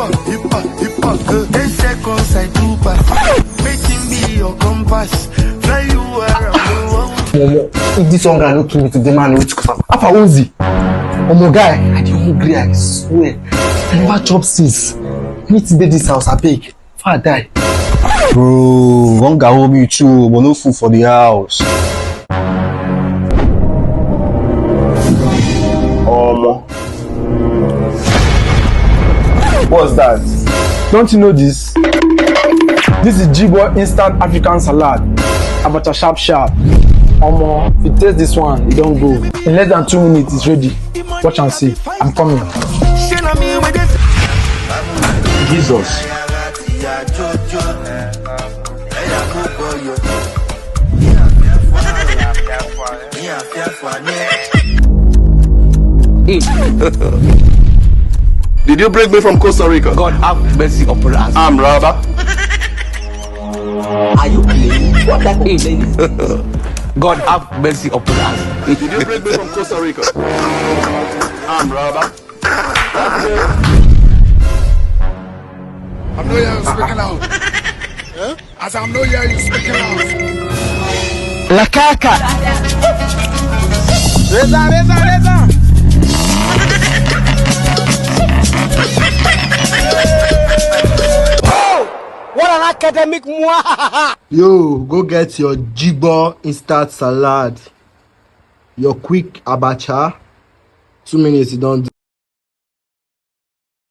10 seconds I do pass. Making me your compass. Fly you around the world. If this one guy no kill me today, man, which cause Alpha Uzi. Oh my guy, I dey hungry, I swear. I never chop since. Me today this house, I beg. Before I die. Bro, hunger hold me too, but no food for the house. What's that? Don't you know this? This is Jigbo instant African salad. Abacha sharp sharp. Omo, if you taste this one, you don't go. In less than 2 minutes, it's ready. Watch and see. I'm coming. Jesus. Did you break me from Costa Rica? God have mercy upon us. I'm robber. Are you playing? What type of playing is this? God have mercy upon us. Did you break me from Costa Rica? I'm robber. I'm not here you speaking out. As I'm not here you speaking out. La caca. Reza. What an academic moi! Yo, go get your Jigbo instant salad. Your quick abacha. 2 minutes, you don't do.